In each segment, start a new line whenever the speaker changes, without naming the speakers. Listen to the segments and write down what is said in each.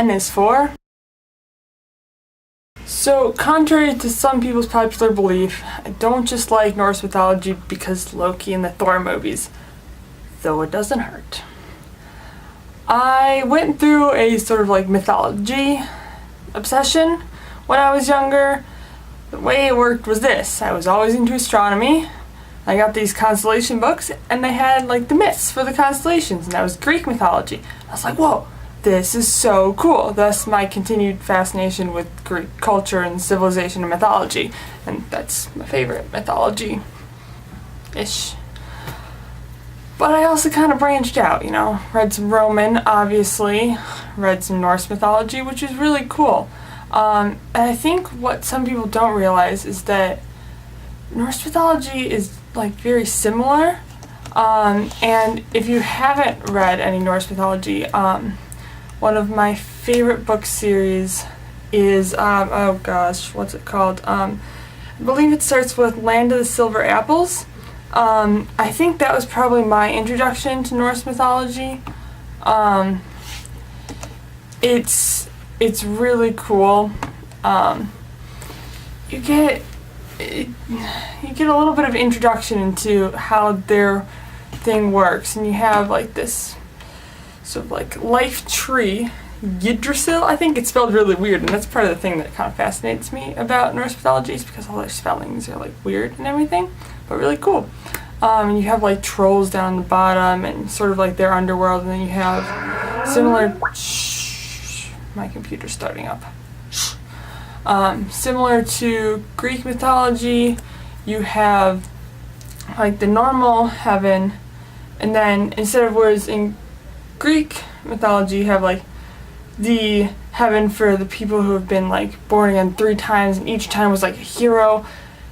N is for. So, contrary to some people's popular belief, I don't just like Norse mythology because Loki and the Thor movies, though it doesn't hurt. I went through a sort of like mythology obsession when I was younger. The way it worked was this: I was always into astronomy. I got these constellation books, and they had like the myths for the constellations, and that was Greek mythology. I was like, whoa, this is so cool. Thus my continued fascination with Greek culture and civilization and mythology, and that's my favorite mythology-ish. But I also kind of branched out, you know, read some Roman, obviously, read some Norse mythology, which is really cool. And I think what some people don't realize is that Norse mythology is like very similar, and if you haven't read any Norse mythology, one of my favorite book series is, oh gosh, what's it called? I believe it starts with Land of the Silver Apples. I think that was probably my introduction to Norse mythology. It's really cool. You get a little bit of introduction into how their thing works, and you have like this sort of like life tree, Yggdrasil. I think it's spelled really weird, and that's part of the thing that kind of fascinates me about Norse mythology, is because all their spellings are like weird and everything, but really cool. And you have like trolls down the bottom and sort of like their underworld, and then you have similar. My computer's starting up. Similar to Greek mythology, you have like the normal heaven, and then instead of whereas in Greek mythology you have like the heaven for the people who have been like born again 3 times, and each time was like a hero.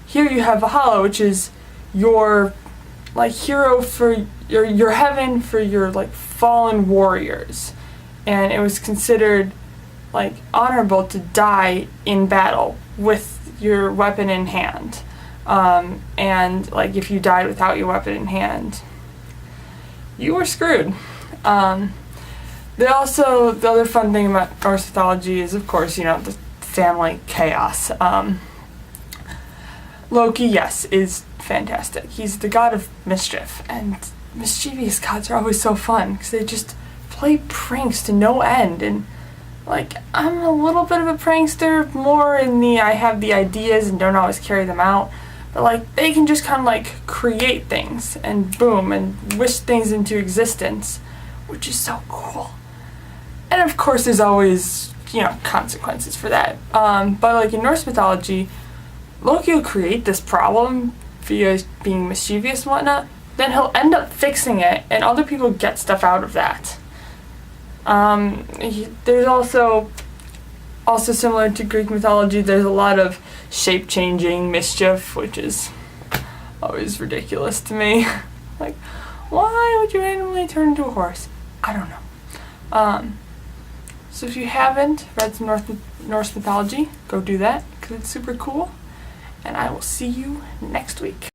Here you have Valhalla, which is your like hero for your heaven for your like fallen warriors, and it was considered like honorable to die in battle with your weapon in hand, and like if you died without your weapon in hand, you were screwed. The other fun thing about Norse mythology is, of course, you know, the family chaos. Loki, yes, is fantastic. He's the god of mischief, and mischievous gods are always so fun because they just play pranks to no end. And like, I'm a little bit of a prankster, more in the I have the ideas and don't always carry them out, but like they can just kind of like create things and boom and wish things into existence, which is so cool. And of course there's always, you know, consequences for that. But like in Norse mythology, Loki will create this problem via being mischievous and whatnot, then he'll end up fixing it, and other people get stuff out of that. There's also similar to Greek mythology, there's a lot of shape-changing mischief, which is always ridiculous to me. Like, why would you randomly turn into a horse? I don't know. So if you haven't read some Norse mythology, go do that, because it's super cool. And I will see you next week.